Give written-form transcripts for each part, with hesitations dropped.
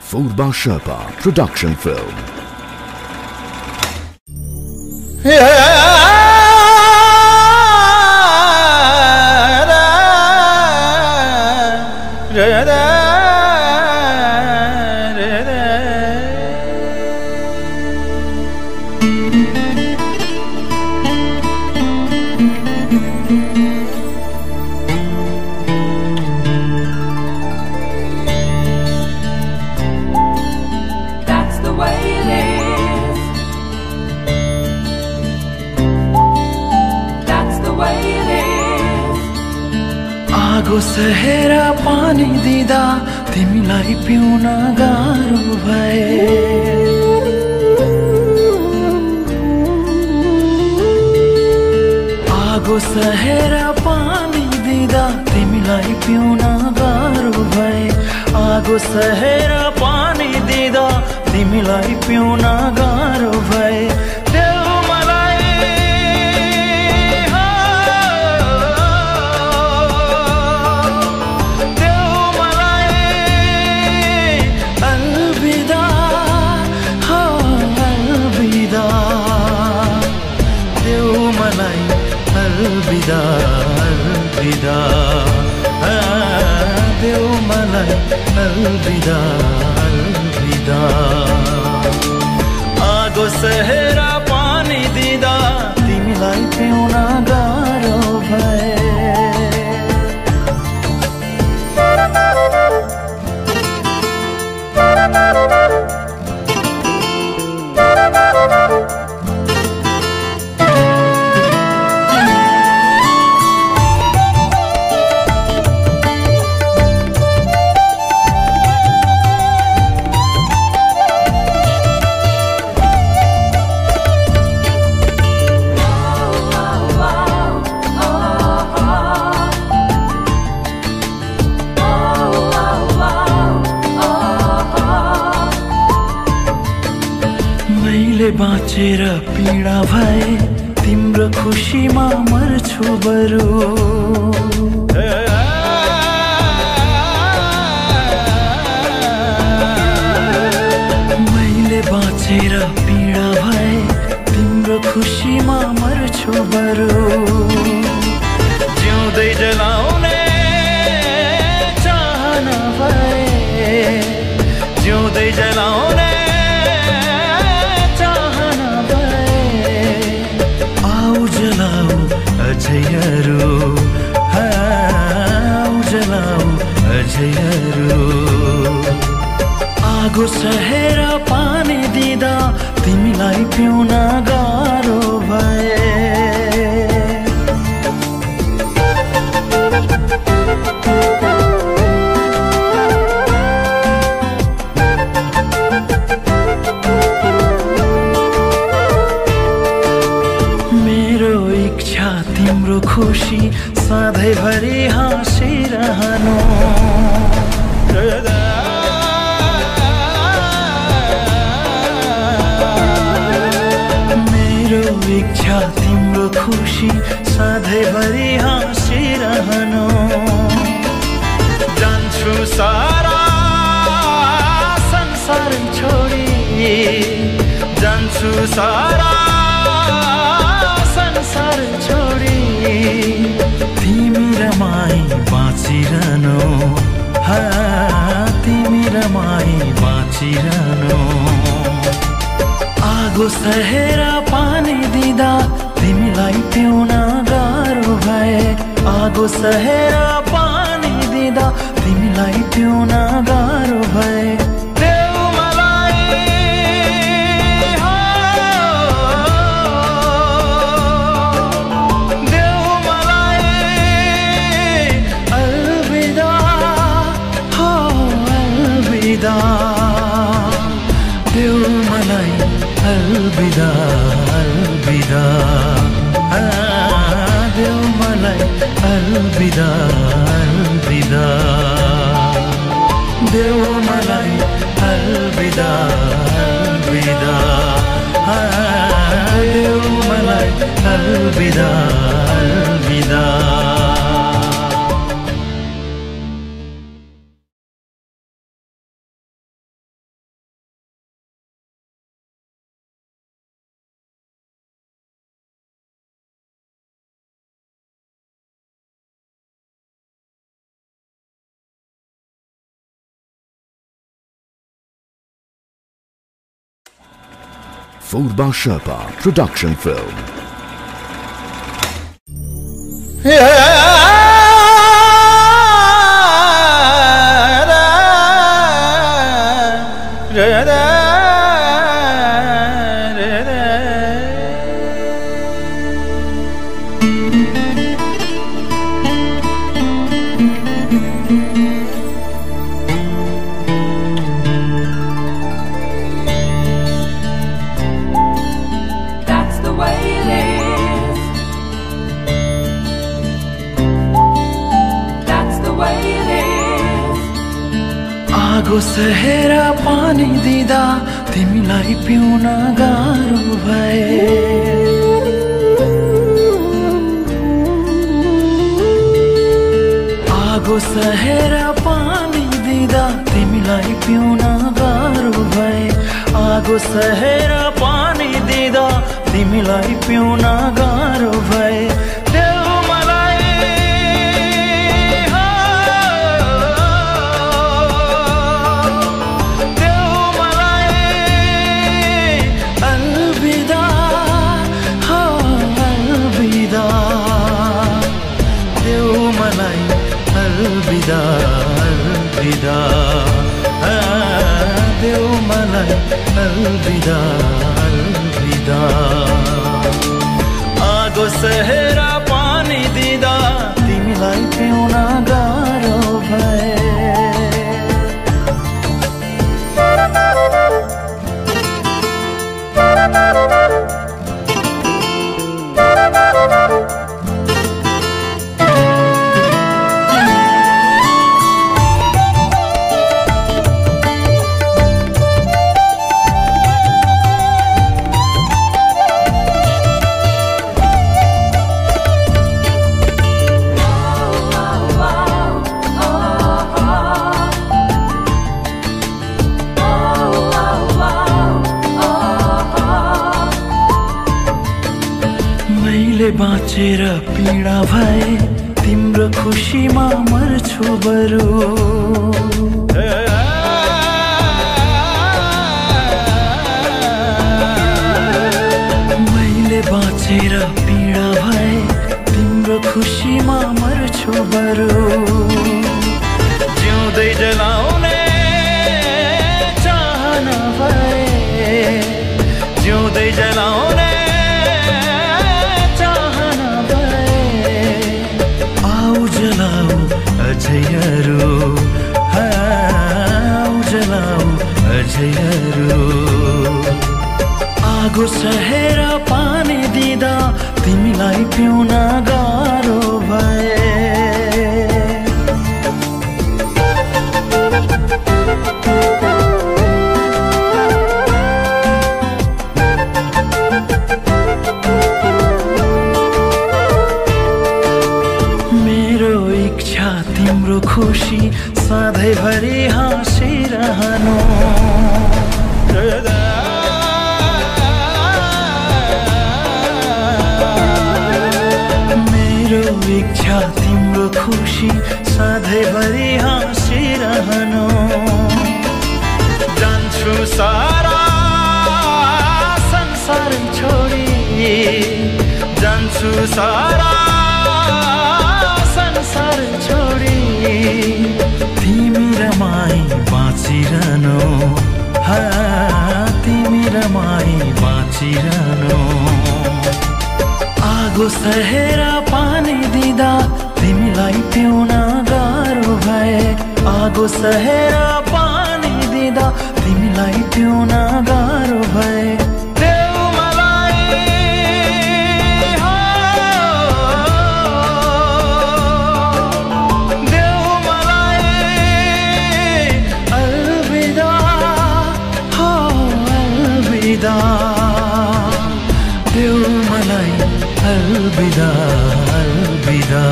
Foodbar Sherpa production film. That's the way it is. That's the way it is. आगो सहेरा पानी दिदा तिमीलाई पिउन गाह्रो भए आगो सहेरा पानी दिदा तिमीलाई पिउन गाह्रो भए आगो सहेरा पानी दिदा तिमीलाई पिउन गाह्रो भए देऊ मलाई देऊ मलाई अलविदा अलविदा देऊ मलाई अलविदा अलविदा देऊ मलाई अलविदा अलविदा आगो सहेरा पानी दिदा तिमीलाई पिउन गाह्रो भए मैले बाँचेर पीडा भए तिम्रो खुसीमा मर्छु बरु मैले बाँचेर पीडा भए तिम्रो खुसीमा मर्छु बरु जिउँदै जलाउने चाहना भए जिउँदै जलाउने अझैहरू जलाऊ अझैहरू आगो सहेर पानी दिदा तिमीलाई पिउन गाह्रो भए तिम्रो खुशी सधैँभरि हाँसिरहनु मेरो इच्छा तिम्रो खुशी सधैँभरि हाँसिरहनु जान्छु सारा संसार छोडी जान्छु सारा संसार छोडी तिमी रमाई बाँचिरहनु तिमी रमाई बाँचिरहनु आगो सहेरा पानी दिदा तिमीलाई पिउन गाह्रो भए आगो सहेरा पानी दिदा तिमीलाई पिउन गाह्रो भए देऊ मलाई अलविदा अलविदा देऊ मलाई अलविदा अलविदा देऊ मलाई अलविदा अलविदा देऊ मलाई अलविदा अलविदा। Foodbar Sherpa Production Film. That's the way it is. That's the way it is. आगो सहेरा पानी दिदा तिमीलाई पिउन गाह्रो भए आगो सहेरा पानी दिदा तिमीलाई पिउन गाह्रो भए आगो सहेरा पानी दिदा तिमीलाई पिउन गाह्रो भए देऊ मलाई देऊ मलाई अलविदा अलविदा देऊ मलाई अलविदा अलविदा देऊ मलाई अलविदा अलविदा आगो सहेरा पानी दिदा तिमीलाई पिउन गाह्रो भए मैले बाँचेर पीडा भए तिम्रो खुसीमा मर्छु बरु मैले बाँचेर पीडा भए तिम्रो खुसीमा मर्छु बरु जिउँदै जलाउने चाहना भए जिउँदै जलाउने अझैहरू जलाऊ अझैहरू आगो सहेर पानी दिदा तिमीलाई पिउन गाह्रो भए तिम्रो खुशी सधैँभरि हाँसिरहनु मेरो इच्छा तिम्रो खुशी सधैँभरि हाँसिरहनु जान्छु सारा संसार छोडी जान्छु सारा संसार छोडी तिमी रमाई बाँचिरहनु तिमी रमाई बाँचिरहनु आगो सहेरा पानी दिदा तिमीलाई पिउन गाह्रो भए आगो सहेरा पानी दिदा तिमीलाई पिउन गाह्रो भए देऊ मलाई अलविदा अलविदा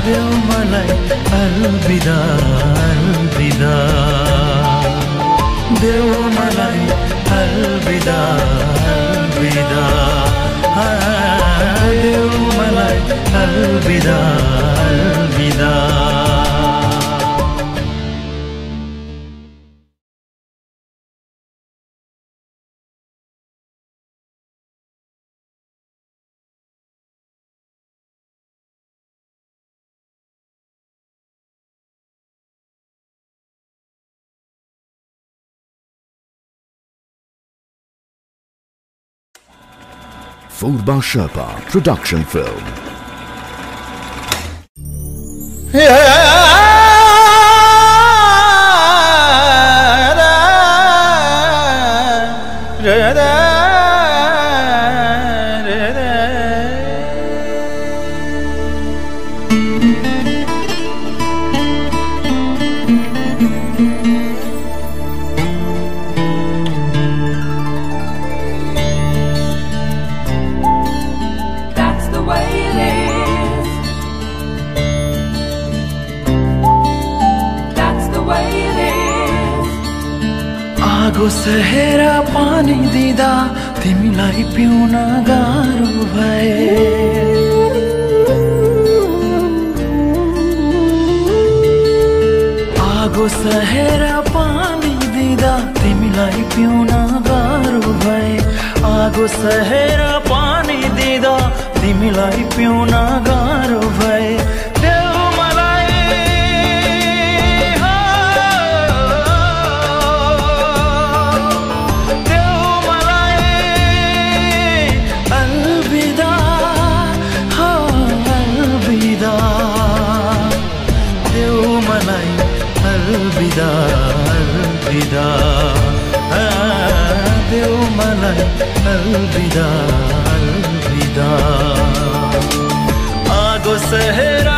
देऊ मलाई अलविदा अलविदा देऊ मलाई अलविदा अलविदा देऊ मलाई अलविदा अलविदा। Foodbar Sherpa Production Film. That's the way it is. That's the way it is. आगो सहेरा पानी दिदा तिमीलाई पिउन गाह्रो भए आगो सहेरा पानी दिदा तिमीलाई पिउन गाह्रो भए आगो सहेरा पानी दिदा तिमीलाई पिउन गाह्रो भए देऊ मलाई देऊ मलाई अलविदा अलविदा देऊ मलाई अलविदा अलविदा देऊ मलाई अलविदा अलविदा आगो सहेरा